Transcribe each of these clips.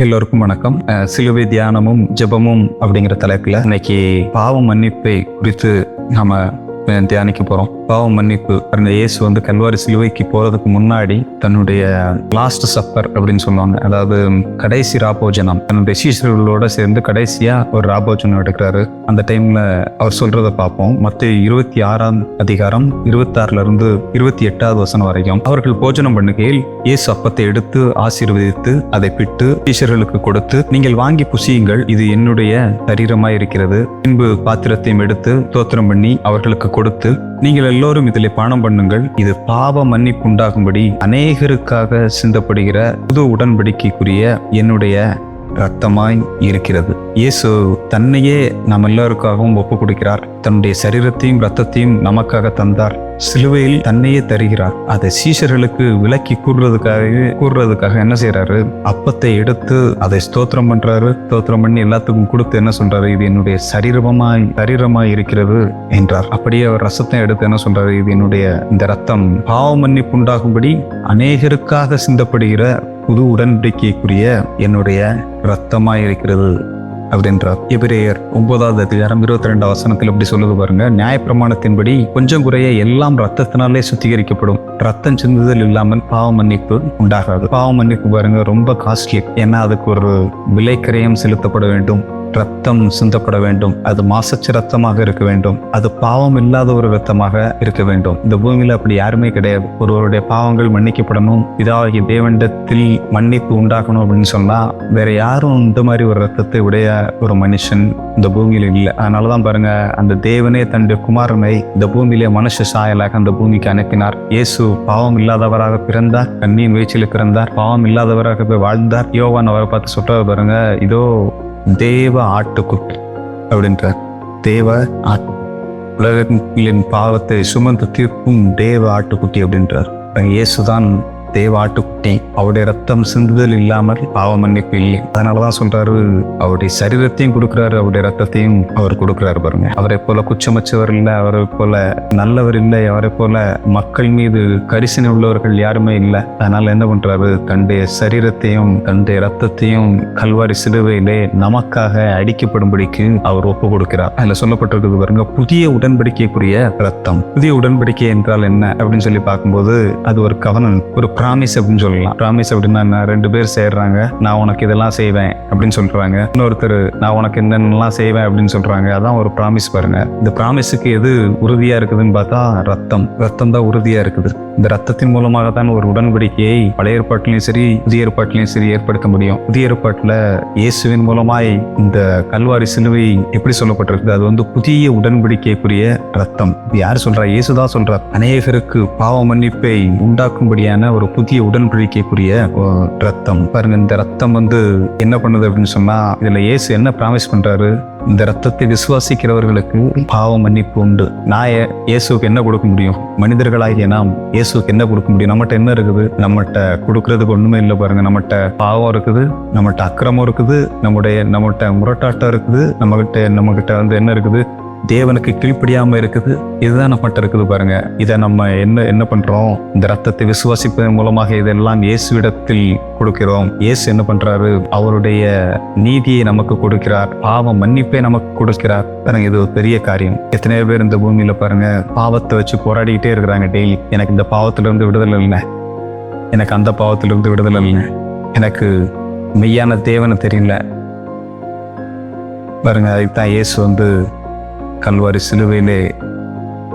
எல்லோருக்கும் வணக்கம். சிலுவை தியானமும் ஜெபமும் அப்படிங்கிற தலைப்புல இன்னைக்கு பாவ மன்னிப்பை குறித்து நாம தியானிக்க போறோம். பாவ மன்னிப்பு. இயேசு வந்து கல்வாரி சிலுவைக்கு போறதுக்கு முன்னாடி தன்னுடைய லாஸ்ட் சப்பர் அப்படின்னு சொல்லுவாங்க, அதாவது கடைசி ராபோஜனம், தன்னுடைய சீஷர்களோட சேர்ந்து கடைசியா ஒரு ராபோஜனம் எடுக்கிறாரு. அந்த டைம்ல அவர் சொல்றதை பார்ப்போம். மத்தேயு 26 அதிகாரம் 26 28 வசனம் வரைக்கும். அவர்கள் போஜனம் பண்ணுகையில் இயேசு அப்பத்தை எடுத்து ஆசீர்வதித்து அதை பிட்டு சீஷர்களுக்கு கொடுத்து, நீங்கள் வாங்கி புசியுங்கள், இது என்னுடைய சரீரமாய் இருக்கிறது. பின்பு பாத்திரத்தையும் எடுத்து ஸ்தோத்திரம் பண்ணி அவர்களுக்கு கொடுத்து, நீங்கள் எல்லோரும் இதிலே பானம் பண்ணுங்கள், இது பாவ மன்னிப்பு உண்டாகும்படி அநேகருக்காக சிந்தப்படுகிற புது உடன்படிக்கைக்குரிய என்னுடைய இரத்தமாய் இருக்கிறது. இயேசு தன்னையே நாம் எல்லாருக்காகவும் ஒப்பு கொடுக்கிறார். தன்னுடைய சரீரத்தையும் இரத்தத்தையும் நமக்காக தந்தார். சிலுவையில் தன்னையே தருகிறார். அதை சீஷர்களுக்கு விலக்கி கூறுறதுக்காக என்ன செய்யறாரு? அப்பத்தை எடுத்து அதை ஸ்தோத்திரம் பண்றாரு. ஸ்தோத்திரம் பண்ணி எல்லாத்துக்கும் கொடுத்து என்ன சொல்றாரு? இது என்னுடைய சரீரமாய் இருக்கிறது என்றார். அப்படியே அவர் ரசத்தை எடுத்து என்ன சொல்றாரு? இது என்னுடைய இந்த ரத்தம் பாவ மன்னிப்பு உண்டாகும்படி அநேகருக்காக சிந்தப்படுகிற புது உடன்படிக்கைக்குரிய என்னுடைய இரத்தமாய் இருக்கிறது அப்படின்றார். எபிரேயர் 9 அதிகாரம் 22 வசனத்தில் எப்படி சொல்லுது பாருங்க. நியாயப்பிரமாணத்தின்படி கொஞ்சம் குறைய எல்லாம் ரத்தத்தினாலே சுத்திகரிக்கப்படும், ரத்தம் சிந்துதல் இல்லாமல் பாவ மன்னிப்பு உண்டாகாது. பாவ மன்னிப்பு பாருங்க ரொம்ப காஸ்ட்லி. ஏன்னா அதுக்கு ஒரு விலைக்கரையும் செலுத்தப்பட வேண்டும், ரத்தம் சிந்தப்பட வேண்டும், அது மாசற்ற ரத்தமாக இருக்க வேண்டும், அது பாவம் இல்லாத ஒரு ரத்தமாக இருக்க வேண்டும். இந்த பூமியில அப்படி யாருமே கிடையாது. ஒருவருடைய பாவங்கள் மன்னிக்கப்படணும், பிதாவாகிய தேவனிடத்தில் மன்னிப்பு உண்டாகணும் அப்படின்னு சொன்னா வேற யாரும் இந்த மாதிரி ஒரு ரத்தத்தை உடைய ஒரு மனுஷன் இந்த பூமியில இல்லை. அதனாலதான் பாருங்க, அந்த தேவனே தன்னுடைய குமாரனை இந்த பூமியிலே மனுஷ சாயலாக அந்த பூமிக்கு அனுப்பினார். இயேசு பாவம் இல்லாதவராக பிறந்தார், கன்னியின் வயிற்றில் பிறந்தார், பாவம் இல்லாதவராக வாழ்ந்தார். யோவான் அவரை பார்த்து சொல்றது பாருங்க, இதோ தேவ ஆட்டுக்குட்டி அப்படின்றார். தேவ உலகின் பாவத்தை சுமந்து தீர்க்கும் தேவ ஆட்டுக்குட்டி அப்படின்றார். இயேசுதான் தேவ ஆட்டுக்குட்டி. அவருடைய ரத்தம் சிந்துதல் இல்லாமல் பாவ மன்னிப்பு இல்லை. அதனாலதான் சொல்றாரு, அவருடைய சரீரத்தையும் கொடுக்கிறாரு, அவருடைய ரத்தத்தையும் அவர் கொடுக்கிறாரு பாருங்க. அவரை போல குற்றமற்றவர் இல்லை, அவரை போல நல்லவர் இல்லை, அவரை போல மக்கள் மீது கரிசனை உள்ளவர்கள் யாருமே இல்லை. அதனால என்ன பண்றாரு? தன்னுடைய சரீரத்தையும் தன்னுடைய ரத்தத்தையும் கல்வாரி சிலுவையிலே நமக்காக அடிக்கப்படும்படிக்கு அவர் ஒப்பு கொடுக்கிறார். அதுல சொல்லப்பட்டிருக்கிறது பாருங்க, புதிய உடன்படிக்கைக்குரிய ரத்தம். புதிய உடன்படிக்கை என்றால் என்ன அப்படின்னு சொல்லி பார்க்கும்போது, அது ஒரு கவனம், ஒரு ப்ராமிஸ் அப்படின்னு சொல்லலாம். ப்ராமிஸ் அப்படின்னா என்ன? 2 பேர் சேர்றாங்க, நான் உனக்கு இதெல்லாம் செய்வேன் அப்படின்னு சொல்றாங்க. இன்னொருத்தர் நான் உனக்கு என்னென்னலாம் செய்வேன் அப்படின்னு சொல்றாங்க. அதான் ஒரு ப்ராமிஸ் பாருங்க. இந்த ப்ராமிஸுக்கு எது உறுதியா இருக்குதுன்னு பார்த்தா ரத்தம் தான் உறுதியா இருக்குது. இந்த ரத்தத்தின் மூலமாக தான் ஒரு உடன்படிக்கையை பழைய ஏற்பாட்டிலையும் சரி புதிய ஏற்பாட்டிலையும் சரி ஏற்படுத்த முடியும். புதிய ஏற்பாட்டுல இயேசுவின் மூலமாய் இந்த கல்வாரி சிலுவை எப்படி சொல்லப்பட்டிருக்கு? அது வந்து புதிய உடன்படிக்கைக்குரிய ரத்தம். இது யார் சொல்றா? இயேசுதான் சொல்றார். அநேகருக்கு பாவ மன்னிப்பை உண்டாக்கும்படியான ஒரு புதிய உடன்படிக்கைக்குரிய ரத்தம் பாருங்க. இந்த ரத்தம் வந்து என்ன பண்ணுது அப்படின்னு சொன்னா, இதுல இயேசு என்ன ப்ராமிஸ் பண்றாரு? இந்த ரத்தத்தை விசுவாசிக்கிறவர்களுக்கு பாவ மன்னிப்பு உண்டு. நான் இயேசுக்கு என்ன கொடுக்க முடியும்? மனிதர்களாகிய நாம் இயேசுக்கு என்ன கொடுக்க முடியும்? நம்மகிட்ட என்ன இருக்குது? நம்மகிட்ட கொடுக்கறதுக்கு ஒண்ணுமே இல்லை பாருங்க. நம்மகிட்ட பாவம் இருக்குது, நம்மகிட்ட அக்கிரமம் இருக்குது, நம்மகிட்ட முரட்டாட்டம் இருக்குது, நம்மகிட்ட வந்து என்ன இருக்குது? தேவனுக்கு கீழ்ப்படியாம இருக்குது. இதுதான் நம்மகிட்ட இருக்குது பாருங்க. இதை நம்ம என்ன பண்றோம்? இந்த ரத்தத்தை விசுவாசிப்பதன் மூலமாக இதெல்லாம் இயேசுவிடத்தில் கொடுக்கிறோம். இயேசு என்ன பண்றாரு? அவருடைய நீதியை நமக்கு கொடுக்கிறார், பாவ மன்னிப்பை நமக்கு கொடுக்கிறார் பாருங்க. இது ஒரு பெரிய காரியம். எத்தனையோ பேர் இந்த பூமியில பாருங்க பாவத்தை வச்சு போராடிக்கிட்டே இருக்கிறாங்க டெய்லி. எனக்கு இந்த பாவத்திலிருந்து விடுதலை இல்லை, எனக்கு அந்த பாவத்திலிருந்து விடுதலை இல்லை, எனக்கு மெய்யான தேவனை தெரியல பாருங்க. அதுதான் இயேசு வந்து கல்வாரி சிலுவையிலே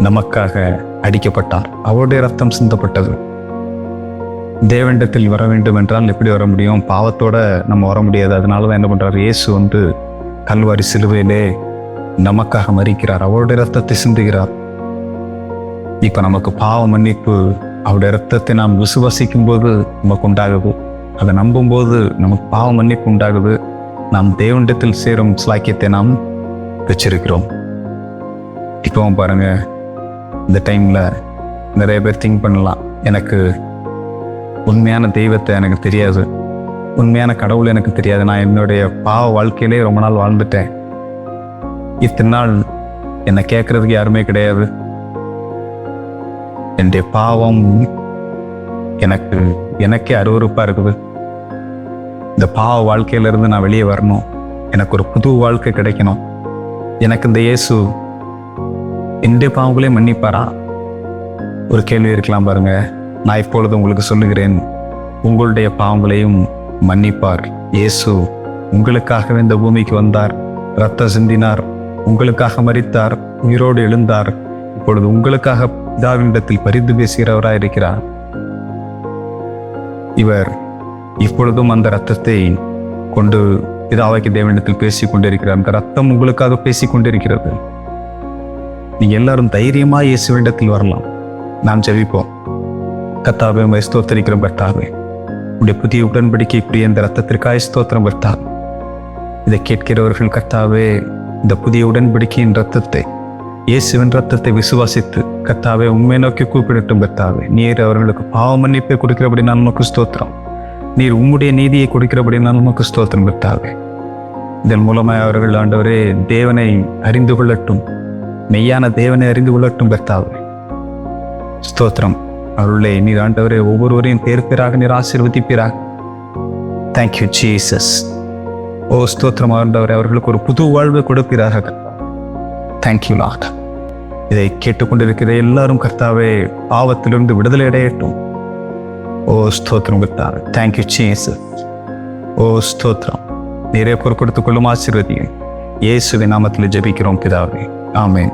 நமக்காக அடிக்கப்பட்டார். அவருடைய ரத்தம் சிந்தப்பட்டது. தேவனிடத்தில் வர வேண்டும் என்றால் எப்படி வர முடியும்? பாவத்தோட நம்ம வர முடியாது. அதனாலதான் என்ன பண்றாரு? இயேசு வந்து கல்வாரி சிலுவையிலே நமக்காக மரிக்கிறார், அவருடைய ரத்தத்தை சிந்துகிறார். இப்ப நமக்கு பாவ மன்னிப்பு அவருடைய ரத்தத்தை நாம் விசுவாசிக்கும் போது நமக்கு உண்டாகுது. அதை நம்பும் போது நமக்கு பாவ மன்னிப்பு உண்டாகுது. நாம் தேவனிடத்தில் சேரும் சாக்கியத்தை நாம் பெற்றிருக்கிறோம். இப்போ பாருங்க, இந்த டைம்ல நிறைய பேர் திங்க் பண்ணலாம், எனக்கு உண்மையான தெய்வத்தை எனக்கு தெரியாது, உண்மையான கடவுள் எனக்கு தெரியாது, நான் என்னுடைய பாவ வாழ்க்கையிலே ரொம்ப நாள் வாழ்ந்துட்டேன், இத்தனை நாள் என்னை கேட்கறதுக்கு யாருமே கிடையாது, என்னுடைய பாவம் எனக்கே அருவருப்பா இருக்குது, இந்த பாவ வாழ்க்கையிலிருந்து நான் வெளியே வரணும், எனக்கு ஒரு புது வாழ்க்கை கிடைக்கணும், எனக்கு இந்த இயேசு என்னுடைய பாவங்களே மன்னிப்பாரா? ஒரு கேள்வி இருக்கலாம் பாருங்க. நான் இப்பொழுது உங்களுக்கு சொல்லுகிறேன், உங்களுடைய பாவங்களையும் மன்னிப்பார். இயேசு உங்களுக்காகவே இந்த பூமிக்கு வந்தார், இரத்தம் சிந்தினார், உங்களுக்காக மரித்தார், உயிரோடு எழுந்தார். இப்பொழுது உங்களுக்காக பிதாவினிடத்தில் பரிந்து பேசுகிறவராய் இருக்கிறார். இவர் இப்பொழுதும் அந்த இரத்தத்தை கொண்டு பிதாவாகிய தேவனிடத்தில் பேசிக் கொண்டிருக்கிறார். அந்த இரத்தம் உங்களுக்காக பேசிக் கொண்டிருக்கிறது. நீங்க எல்லாரும் தைரியமா இயேசுவினிடத்தில் வரலாம். நாம் ஜெபிப்போம். கர்த்தாவே, உம்மை ஸ்தோத்திரிக்கிறோம். கர்த்தாவே, உடைய புதிய உடன்படிக்கைக்குரிய இந்த இரத்தத்திற்காய் ஸ்தோத்திரம். கர்த்தாவே, இதை கேட்கிறவர்கள் கர்த்தாவே, இந்த புதிய உடன்படிக்கையின் இரத்தத்தை, இயேசுவின் இரத்தத்தை விசுவாசித்து கர்த்தாவே உண்மை நோக்கி கூப்பிடட்டும். கர்த்தாவே, நீர் அவர்களுக்கு பாவ மன்னிப்பை கொடுக்கிறபடி நான் உமக்கு ஸ்தோத்திரம். நீர் உம்முடைய நீதியை கொடுக்கிறபடி நான் உமக்கு ஸ்தோத்திரம். கர்த்தாவே, இதன் மூலமாய் அவர்கள் ஆண்டவரே தேவனை அறிந்து கொள்ளட்டும், மெய்யான தேவனை அறிந்து கொள்ளட்டும். கர்த்தாவே, ஸ்தோத்திரம். அவர்களே நீர் ஆண்டவரே ஒவ்வொருவரையும் பேர் பேராக நீர் ஆசீர்வதிப்பீராக. Thank you Jesus. ஓ ஸ்தோத்திரம் ஆண்டவரே, அவர்களுக்கு ஒரு புது வாழ்வை கொடுப்பீராக. Thank you lord. இதை கேட்டுக்கொண்டிருக்கிற எல்லாரும் கர்த்தாவே பாவத்திலிருந்து விடுதலை அடையட்டும். ஓ ஸ்தோத்திரம் கர்த்தாவே. Thank you Jesus. ஓ ஸ்தோத்திரம். நீரே பொறுப்படுத்திக் கொள்ளும், ஆசீர்வதியும். இயேசுவின் நாமத்தில் ஜெபிக்கிறோம் பிதாவே. ஆமென்.